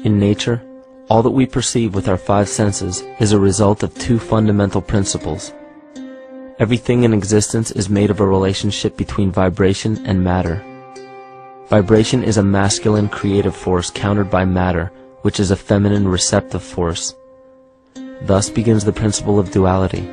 In nature, all that we perceive with our five senses is a result of two fundamental principles. Everything in existence is made of a relationship between vibration and matter. Vibration is a masculine creative force countered by matter, which is a feminine receptive force. Thus begins the principle of duality.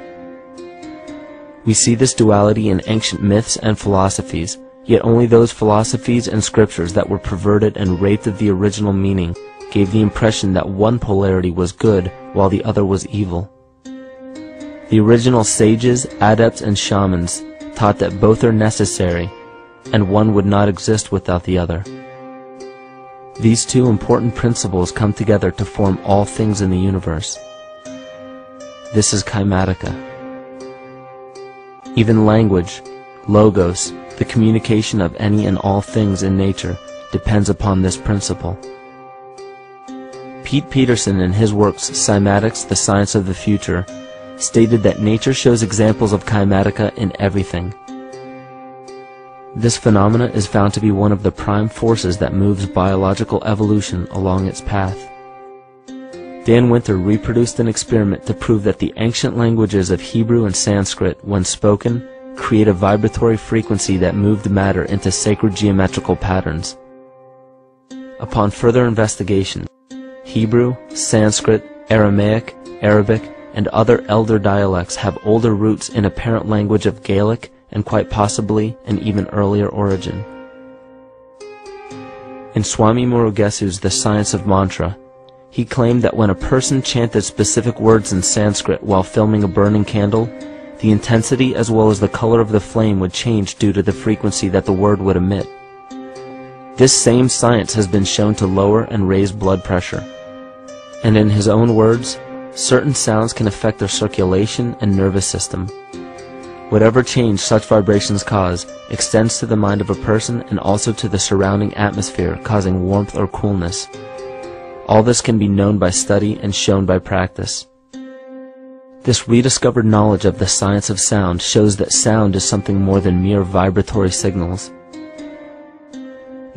We see this duality in ancient myths and philosophies, yet only those philosophies and scriptures that were perverted and raped of the original meaning gave the impression that one polarity was good while the other was evil. The original sages, adepts, and shamans taught that both are necessary, and one would not exist without the other. These two important principles come together to form all things in the universe. This is Kymatica. Even language, logos, the communication of any and all things in nature, depends upon this principle. Pete Peterson, in his works Cymatics, the Science of the Future, stated that nature shows examples of Kymatica in everything. This phenomena is found to be one of the prime forces that moves biological evolution along its path. Dan Winter reproduced an experiment to prove that the ancient languages of Hebrew and Sanskrit, when spoken, create a vibratory frequency that moved matter into sacred geometrical patterns. Upon further investigation, Hebrew, Sanskrit, Aramaic, Arabic, and other elder dialects have older roots in a parent language of Gaelic and quite possibly an even earlier origin. In Swami Murugesu's The Science of Mantra, he claimed that when a person chanted specific words in Sanskrit while filming a burning candle, the intensity as well as the color of the flame would change due to the frequency that the word would emit. This same science has been shown to lower and raise blood pressure. And in his own words, certain sounds can affect their circulation and nervous system. Whatever change such vibrations cause extends to the mind of a person and also to the surrounding atmosphere, causing warmth or coolness. All this can be known by study and shown by practice. This rediscovered knowledge of the science of sound shows that sound is something more than mere vibratory signals.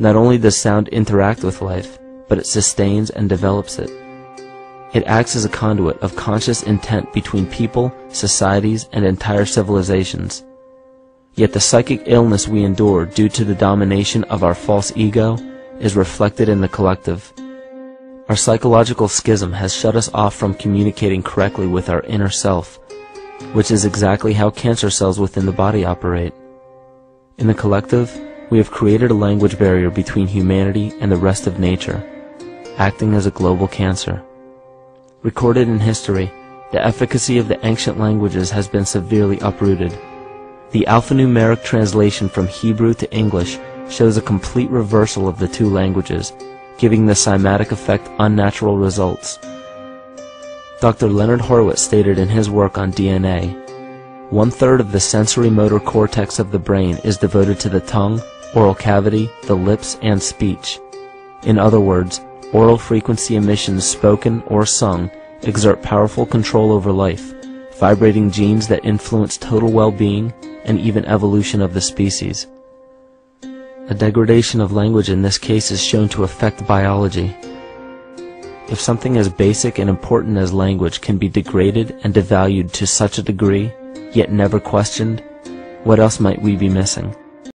Not only does sound interact with life, but it sustains and develops it. It acts as a conduit of conscious intent between people, societies, and entire civilizations. Yet the psychic illness we endure due to the domination of our false ego is reflected in the collective. Our psychological schism has shut us off from communicating correctly with our inner self, which is exactly how cancer cells within the body operate. In the collective, we have created a language barrier between humanity and the rest of nature, acting as a global cancer. Recorded in history, the efficacy of the ancient languages has been severely uprooted. The alphanumeric translation from Hebrew to English shows a complete reversal of the two languages, giving the cymatic effect unnatural results. Dr. Leonard Horowitz stated in his work on DNA, 1/3 of the sensory motor cortex of the brain is devoted to the tongue, oral cavity, the lips, and speech. In other words, oral frequency emissions spoken or sung exert powerful control over life, vibrating genes that influence total well-being and even evolution of the species. A degradation of language in this case is shown to affect biology. If something as basic and important as language can be degraded and devalued to such a degree, yet never questioned, what else might we be missing?